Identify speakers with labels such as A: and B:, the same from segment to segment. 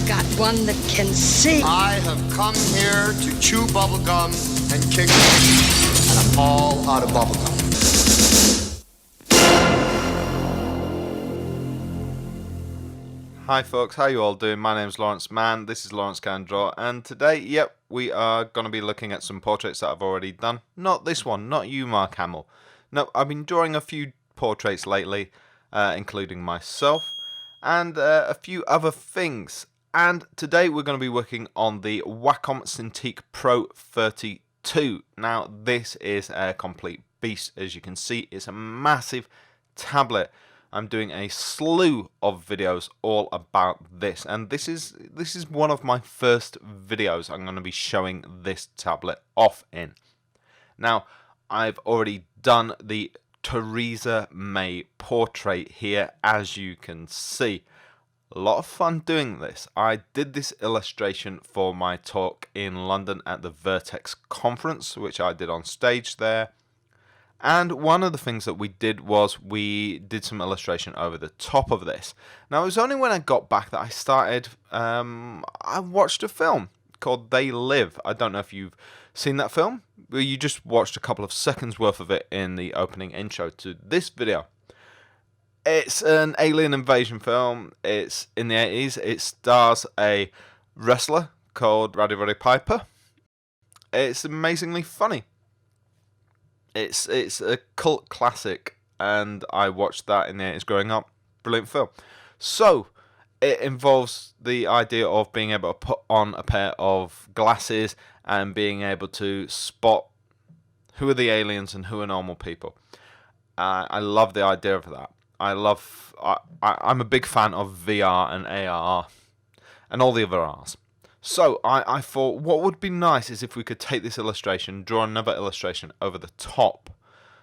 A: got one that can see.
B: I have come here to chew bubblegum and kick and I'm all out of bubblegum.
C: Hi folks, how you all doing? My name's Lawrence Man, this is LAWRENCEcanDRAW, and today, yep, we are going to be looking at some portraits that I've already done. Not this one, not you, Mark Hamill. No, I've been drawing a few portraits lately, including myself, and a few other things. And today we're going to be working on the Wacom Cintiq Pro 32. Now, this is a complete beast, as you can see. It's a massive tablet. I'm doing a slew of videos all about this, and this is one of my first videos I'm going to be showing this tablet off in. Now, I've already done the Theresa May portrait here, as you can see. A lot of fun doing this. I did this illustration for my talk in London at the Vertex conference, which I did on stage there. And one of the things that we did was we did some illustration over the top of this. Now, it was only when I got back that I started, I watched a film called They Live. I don't know if you've seen that film. You just watched a couple of seconds worth of it in the opening intro to this video. It's an alien invasion film. It's in the 80s. It stars a wrestler called Roddy Piper. It's amazingly funny. It's a cult classic, and I watched that in the 80s growing up. Brilliant film. So, it involves the idea of being able to put on a pair of glasses and being able to spot who are the aliens and who are normal people. I love the idea of that. I'm a big fan of VR and AR and all the other Rs. So I thought what would be nice is if we could take this illustration, draw another illustration over the top,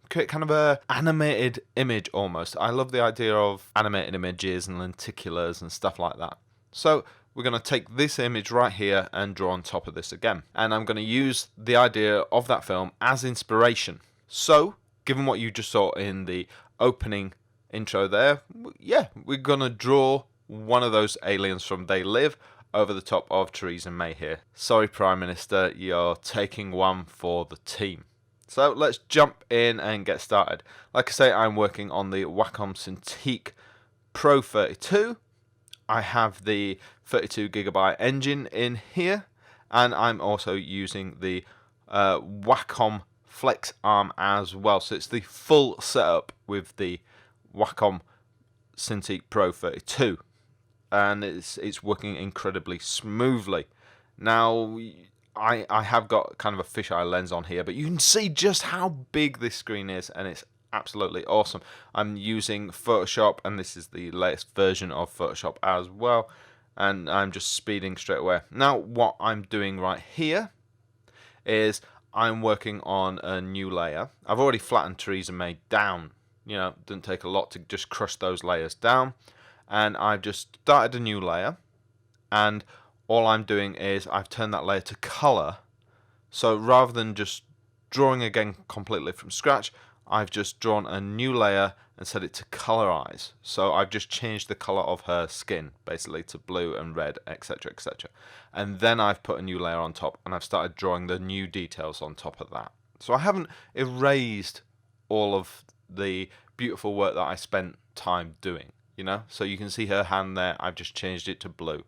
C: create kind of a animated image almost. I love the idea of animated images and lenticulars and stuff like that. So we're going to take this image right here and draw on top of this again. And I'm going to use the idea of that film as inspiration. So, given what you just saw in the opening intro there, yeah, we're going to draw one of those aliens from They Live over the top of Theresa May here. Sorry, Prime Minister, you're taking one for the team. So let's jump in and get started. Like I say, I'm working on the Wacom Cintiq Pro 32. I have the 32GB engine in here, and I'm also using the Wacom Flex Arm as well. So it's the full setup with the Wacom Cintiq Pro 32. And it's working incredibly smoothly. Now, I have got kind of a fisheye lens on here, but you can see just how big this screen is, and it's absolutely awesome. I'm using Photoshop, and this is the latest version of Photoshop as well, and I'm just speeding straight away. Now, what I'm doing right here is I'm working on a new layer. I've already flattened Theresa May down. You know, it didn't take a lot to just crush those layers down. And I've just started a new layer, and all I'm doing is I've turned that layer to color. So rather than just drawing again completely from scratch, I've just drawn a new layer and set it to colorize. So I've just changed the color of her skin basically to blue and red, etc., etc. And then I've put a new layer on top, and I've started drawing the new details on top of that. So I haven't erased all of the beautiful work that I spent time doing. You know, so you can see her hand there. I've just changed it to blue,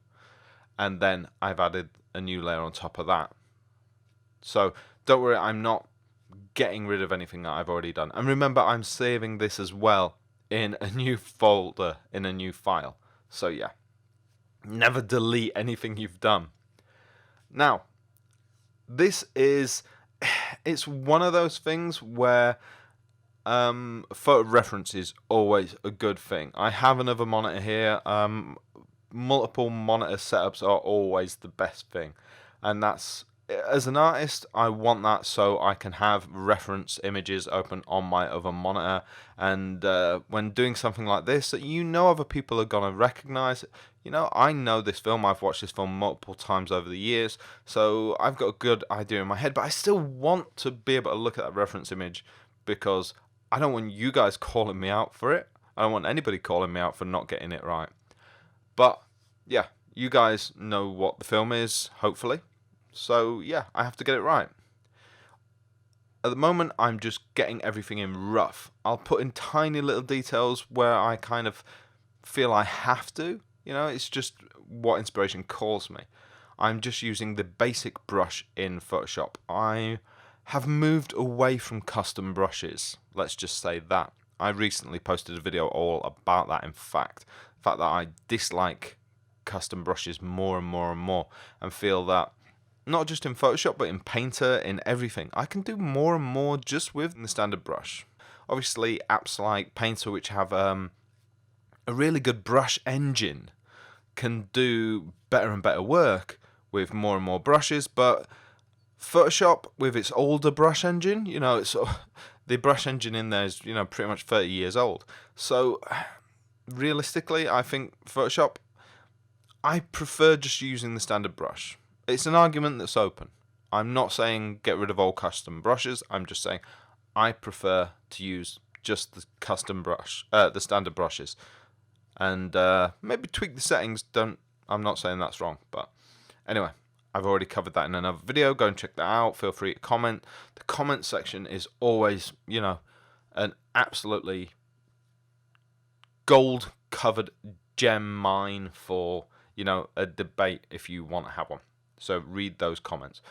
C: and then I've added a new layer on top of that. So don't worry, I'm not getting rid of anything that I've already done. And remember, I'm saving this as well in a new folder, in a new file. So yeah, never delete anything you've done. Now, it's one of those things where photo reference is always a good thing. I have another monitor here. Multiple monitor setups are always the best thing, and that's, as an artist, I want that so I can have reference images open on my other monitor, and when doing something like this that you know other people are gonna recognize. You know, I know this film, I've watched this film multiple times over the years, so I've got a good idea in my head, but I still want to be able to look at that reference image, because I don't want you guys calling me out for it. I don't want anybody calling me out for not getting it right. But yeah, You guys know what the film is, hopefully. So yeah, I have to get it right. At the moment, I'm just getting everything in rough. I'll put in tiny little details where I kind of feel I have to. You know, it's just what inspiration calls me. I'm just using the basic brush in Photoshop. I have moved away from custom brushes. Let's just say that. I recently posted a video all about that, in fact. The fact that I dislike custom brushes more and more and more, and feel that not just in Photoshop but in Painter, in everything, I can do more and more just with the standard brush. Obviously apps like Painter, which have a really good brush engine, can do better and better work with more and more brushes, but Photoshop with its older brush engine, you know, it's the brush engine in there is, you know, pretty much 30 years old. So realistically, I think Photoshop, I prefer just using the standard brush. It's an argument that's open. I'm not saying get rid of all custom brushes. I'm just saying I prefer to use just the custom brush, the standard brushes, and maybe tweak the settings. I'm not saying that's wrong, but anyway, I've already covered that in another video. Go and check that out. Feel free to comment. The comment section is always, you know, an absolutely gold-covered gem mine for, you know, a debate if you want to have one. So read those comments.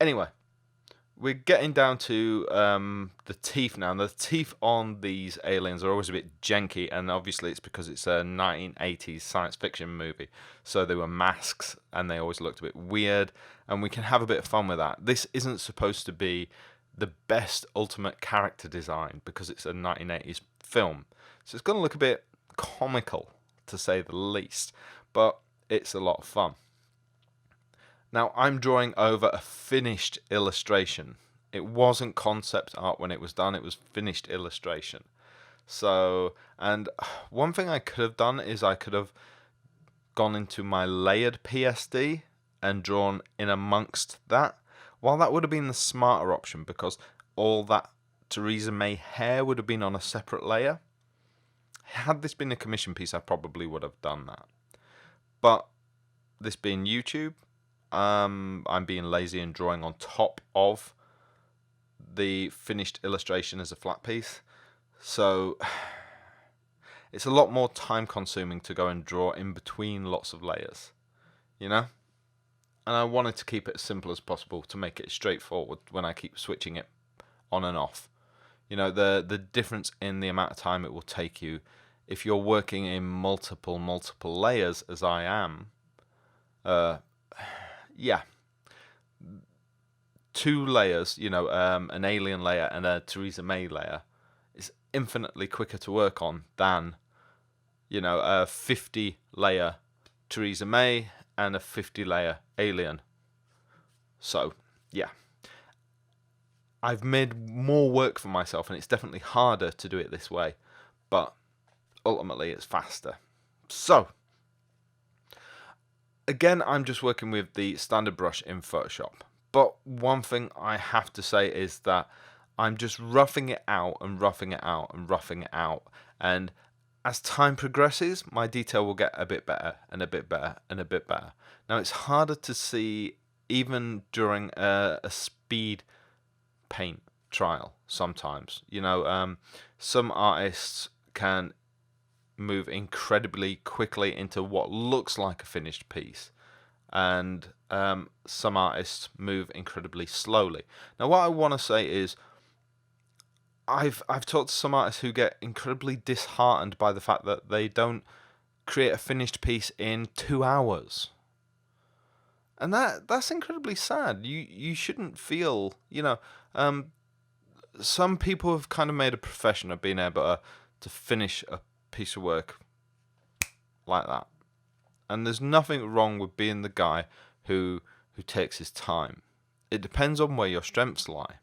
C: Anyway, we're getting down to the teeth now. The teeth on these aliens are always a bit janky, and obviously it's because it's a 1980s science fiction movie. So they were masks, and they always looked a bit weird, and we can have a bit of fun with that. This isn't supposed to be the best ultimate character design because it's a 1980s film. So it's going to look a bit comical, to say the least, but it's a lot of fun. Now, I'm drawing over a finished illustration. It wasn't concept art when it was done, it was finished illustration. So, and one thing I could have done is I could have gone into my layered PSD and drawn in amongst that. While that would have been the smarter option because all that Theresa May hair would have been on a separate layer. Had this been a commission piece, I probably would have done that. But this being YouTube, I'm being lazy and drawing on top of the finished illustration as a flat piece. So it's a lot more time consuming to go and draw in between lots of layers, you know? And I wanted to keep it as simple as possible to make it straightforward when I keep switching it on and off. You know, the difference in the amount of time it will take you if you're working in multiple layers, as I am. Yeah, 2 layers, you know, an alien layer and a Theresa May layer is infinitely quicker to work on than, you know, a 50 layer Theresa May and a 50 layer alien. So yeah, I've made more work for myself, and it's definitely harder to do it this way, but ultimately it's faster. So again, I'm just working with the standard brush in Photoshop. But one thing I have to say is that I'm just roughing it out and roughing it out and roughing it out. And as time progresses, my detail will get a bit better and a bit better and a bit better. Now, it's harder to see even during a speed paint trial sometimes. You know, some artists can move incredibly quickly into what looks like a finished piece, and some artists move incredibly slowly. Now, what I want to say is I've talked to some artists who get incredibly disheartened by the fact that they don't create a finished piece in 2 hours, and that's incredibly sad. You shouldn't feel, you know, some people have kind of made a profession of being able to finish a piece of work like that, and there's nothing wrong with being the guy who takes his time. It depends on where your strengths lie.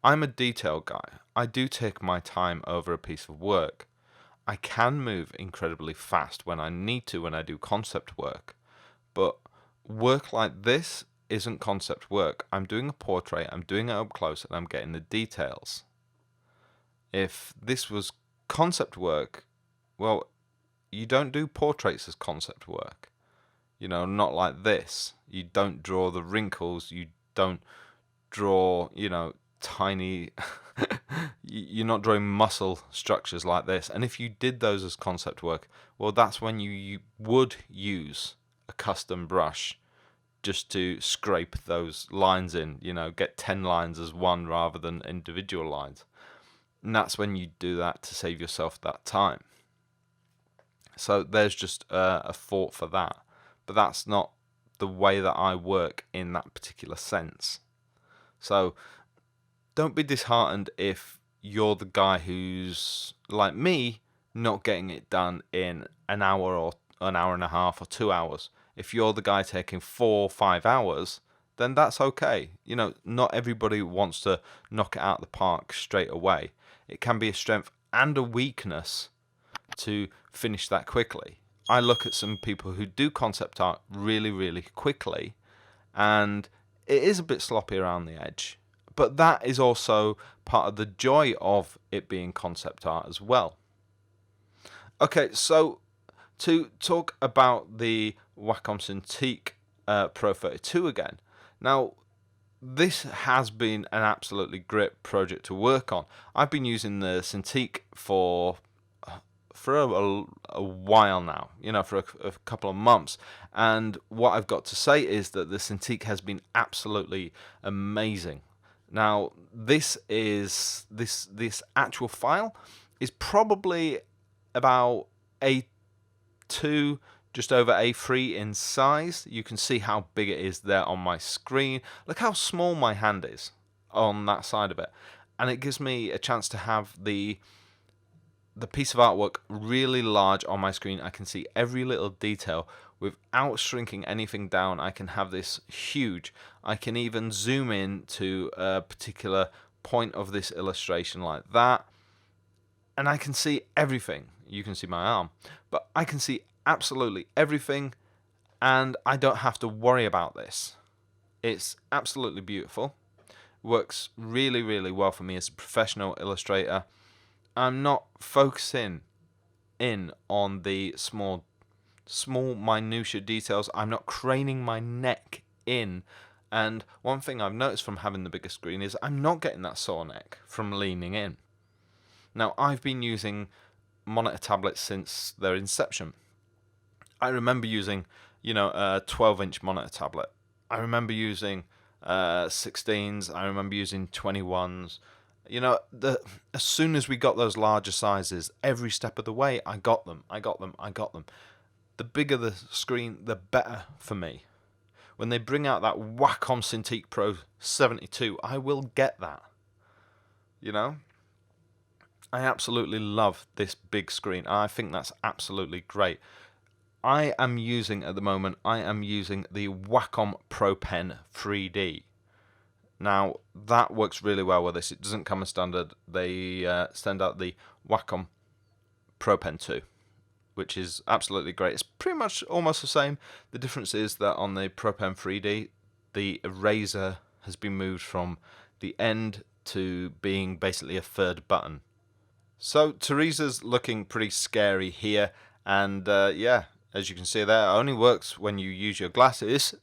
C: I'm a detail guy. I do take my time over a piece of work. I can move incredibly fast when I need to when I do concept work, but work like this isn't concept work. I'm doing a portrait, I'm doing it up close, and I'm getting the details. If this was concept work, well, you don't do portraits as concept work. You know, not like this. You don't draw the wrinkles. You don't draw, you know, tiny you're not drawing muscle structures like this. And if you did those as concept work, well, that's when you would use a custom brush just to scrape those lines in, you know, get 10 lines as one rather than individual lines. And that's when you do that to save yourself that time. So there's just a thought for that. But that's not the way that I work in that particular sense. So don't be disheartened if you're the guy who's, like me, not getting it done in an hour or an hour and a half or 2 hours. If you're the guy taking 4 or 5 hours, then that's okay. You know, not everybody wants to knock it out of the park straight away. It can be a strength and a weakness to finish that quickly. I look at some people who do concept art really, really quickly, and it is a bit sloppy around the edge. But that is also part of the joy of it being concept art as well. Okay, so to talk about the Wacom Cintiq Pro 32 again. Now, this has been an absolutely great project to work on. I've been using the Cintiq for a while now, you know, for a couple of months. And what I've got to say is that the Cintiq has been absolutely amazing. Now, this actual file is probably about A2, just over A3 in size. You can see how big it is there on my screen. Look how small my hand is on that side of it. And it gives me a chance to have the piece of artwork really large on my screen. I can see every little detail without shrinking anything down. I can have this huge. I can even zoom in to a particular point of this illustration like that, and I can see everything. You can see my arm, but I can see absolutely everything, and I don't have to worry about this. It's absolutely beautiful. Works really, really well for me as a professional illustrator. I'm not focusing in on the small minutiae details. I'm not craning my neck in. And one thing I've noticed from having the bigger screen is I'm not getting that sore neck from leaning in. Now, I've been using monitor tablets since their inception. I remember using, you know, a 12-inch monitor tablet. I remember using 16s. I remember using 21s. You know, as soon as we got those larger sizes, every step of the way, I got them. The bigger the screen, the better for me. When they bring out that Wacom Cintiq Pro 72, I will get that. You know? I absolutely love this big screen. I think that's absolutely great. I am using, at the moment, the Wacom Pro Pen 3D. Now, that works really well with this. It doesn't come as standard. They send out the Wacom Pro Pen 2, which is absolutely great. It's pretty much almost the same. The difference is that on the Pro Pen 3D, the eraser has been moved from the end to being basically a third button. So, Theresa's looking pretty scary here. And yeah, as you can see there, it only works when you use your glasses.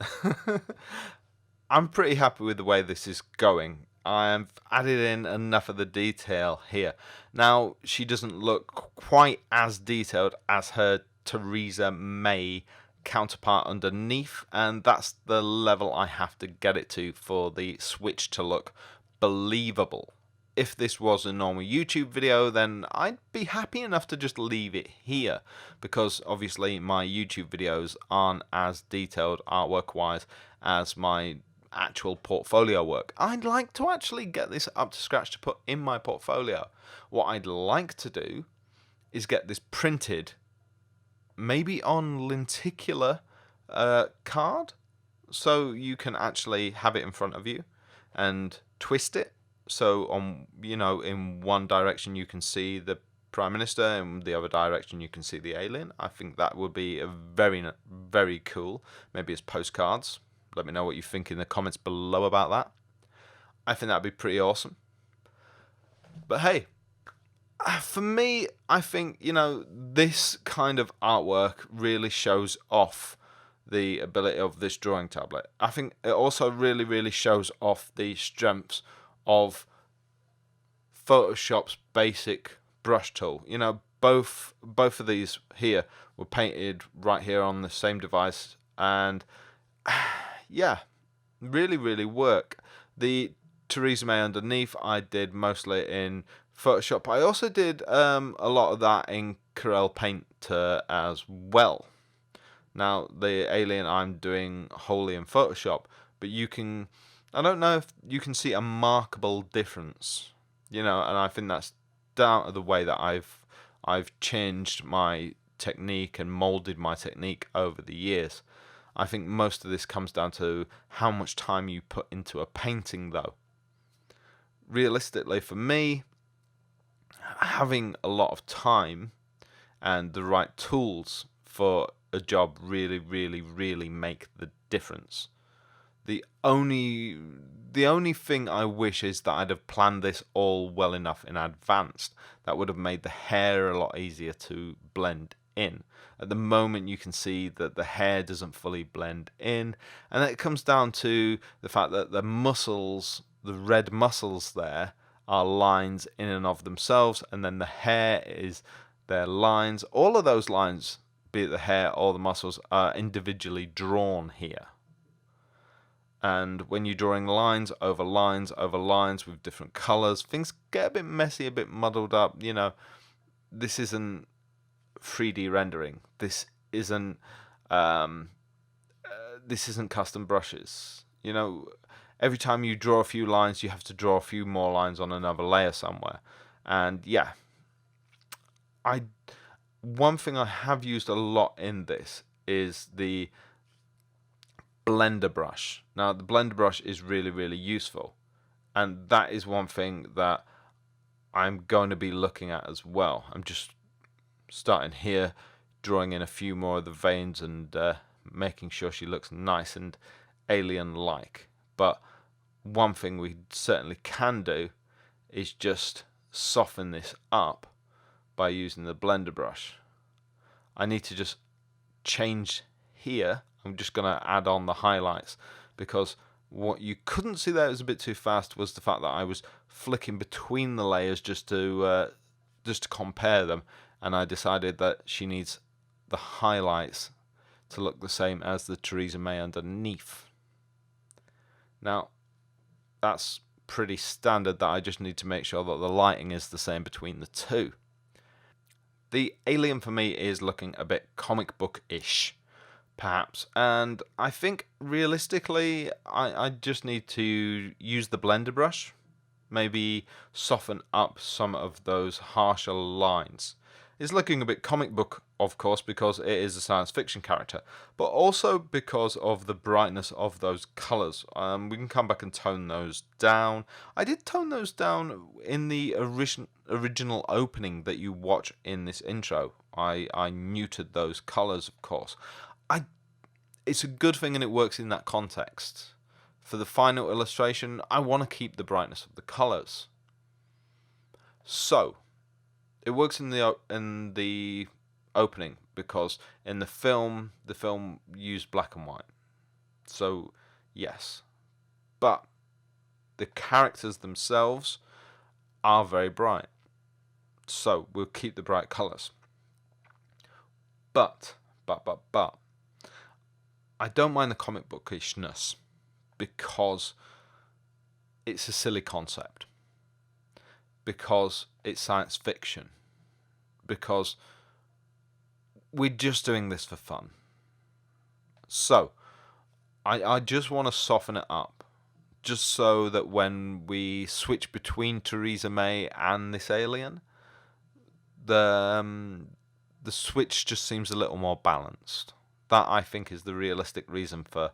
C: I'm pretty happy with the way this is going. I've added in enough of the detail here. Now, she doesn't look quite as detailed as her Theresa May counterpart underneath, and that's the level I have to get it to for the switch to look believable. If this was a normal YouTube video, then I'd be happy enough to just leave it here, because obviously my YouTube videos aren't as detailed artwork-wise as my actual portfolio work. I'd like to actually get this up to scratch to put in my portfolio. What I'd like to do is get this printed, maybe on lenticular card, so you can actually have it in front of you and twist it. So on, you know, in one direction you can see the Prime Minister, and the other direction you can see the alien. I think that would be a very, very cool. Maybe as postcards. Let me know what you think in the comments below about that. I think that'd be pretty awesome. But hey, for me, I think, you know, this kind of artwork really shows off the ability of this drawing tablet. I think it also really shows off the strengths of Photoshop's basic brush tool. You know, both of these here were painted right here on the same device, and yeah, really work. The Theresa May underneath I did mostly in Photoshop. I also did a lot of that in Corel Paint as well. Now the alien I'm doing wholly in Photoshop, but you can, I don't know if you can see a markable difference, you know, and I think that's down to the way that I've changed my technique and molded my technique over the years. I think most of this comes down to how much time you put into a painting, though. Realistically, for me, having a lot of time and the right tools for a job really make the difference. The only thing I wish is that I'd have planned this all well enough in advance. That would have made the hair a lot easier to blend in. At the moment you can see that the hair doesn't fully blend in, and it comes down to the fact that the muscles, the red muscles there, are lines in and of themselves, and then the hair is their lines. All of those lines, be it the hair or the muscles, are individually drawn here. And when you're drawing lines over lines over lines with different colors, things get a bit messy, a bit muddled up. You know, this isn't 3D rendering. This isn't custom brushes. You know, every time you draw a few lines, you have to draw a few more lines on another layer somewhere. And yeah, one thing I have used a lot in this is the blender brush. Now the blender brush is really useful, and that is one thing that I'm going to be looking at as well. I'm just starting here, drawing in a few more of the veins and making sure she looks nice and alien-like. But one thing we certainly can do is just soften this up by using the blender brush. I need to just change here. I'm just going to add on the highlights, because what you couldn't see there, was a bit too fast, was the fact that I was flicking between the layers just to compare them, and I decided that she needs the highlights to look the same as the Theresa May underneath. Now that's pretty standard, that I just need to make sure that the lighting is the same between the two. The alien for me is looking a bit comic book-ish, perhaps, and I think realistically I just need to use the blender brush, maybe soften up some of those harsher lines. It's looking a bit comic book, of course, because it is a science fiction character, but also because of the brightness of those colours. We can come back and tone those down. I did tone those down in the original opening that you watch in this intro. I neutered those colours, of course. It's a good thing and it works in that context. For the final illustration, I want to keep the brightness of the colours. So it works in the opening, because in the film used black and white. So yes, but the characters themselves are very bright. So we'll keep the bright colours. But I don't mind the comic bookishness, because it's a silly concept, because it's science fiction, because we're just doing this for fun. So I just want to soften it up, just so that when we switch between Theresa May and this alien, the switch just seems a little more balanced. That, I think, is the realistic reason for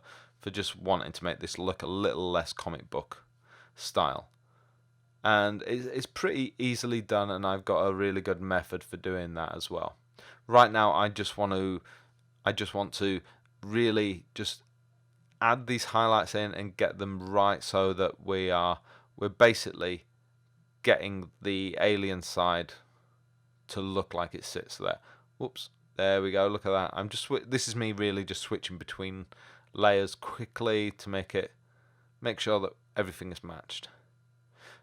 C: just wanting to make this look a little less comic book style. And it's pretty easily done, and I've got a really good method for doing that as well. Right now I just want to really just add these highlights in and get them right, so that we're basically getting the alien side to look like it sits there. Whoops, There we go. Look at that. This is me really just switching between layers quickly to make sure that everything is matched.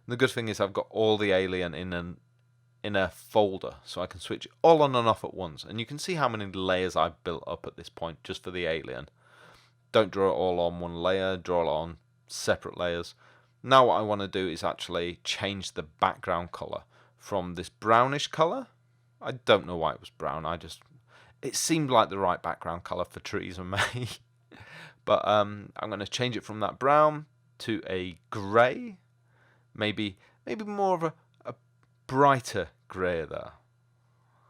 C: And the good thing is I've got all the alien in a folder, so I can switch it all on and off at once. And you can see how many layers I've built up at this point just for the alien. Don't draw it all on one layer, draw it on separate layers. Now what I want to do is actually change the background color from this brownish color. I don't know why it was brown, it seemed like the right background color for Theresa May. But I'm going to change it from that brown to a grey, maybe more of a brighter grey there.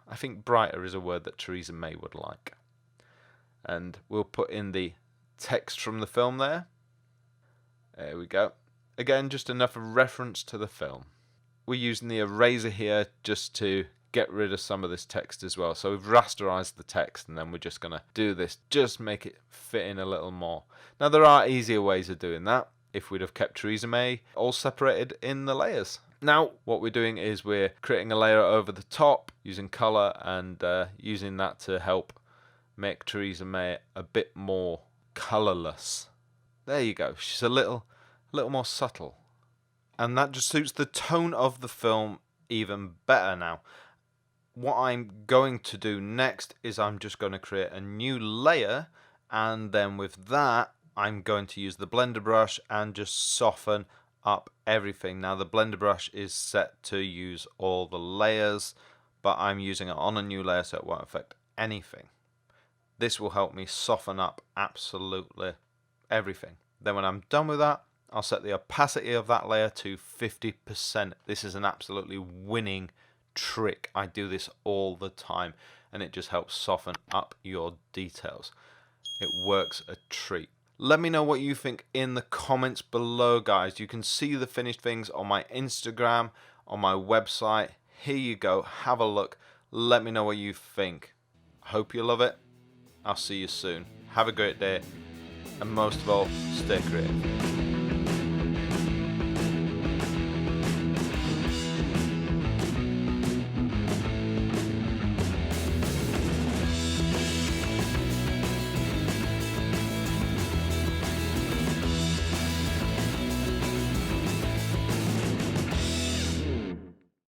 C: I think brighter is a word that Theresa May would like. And we'll put in the text from the film there. There we go. Again, just enough of reference to the film. We're using the eraser here just to get rid of some of this text as well. So we've rasterized the text, and then we're just going to do this, just make it fit in a little more. Now there are easier ways of doing that if we'd have kept Theresa May all separated in the layers. Now what we're doing is we're creating a layer over the top using color and using that to help make Theresa May a bit more colorless. There you go. She's a little more subtle. And that just suits the tone of the film even better now. What I'm going to do next is I'm just going to create a new layer, and then with that I'm going to use the blender brush and just soften up everything. Now the blender brush is set to use all the layers, but I'm using it on a new layer so it won't affect anything. This will help me soften up absolutely everything. Then when I'm done with that, I'll set the opacity of that layer to 50%. This is an absolutely winning trick. I do this all the time, and it just helps soften up your details. It works a treat. Let me know what you think in the comments below, guys. You can see the finished things on my Instagram, on my website. Here you go. Have a look. Let me know what you think. Hope you love it. I'll see you soon. Have a great day, and most of all, stay creative.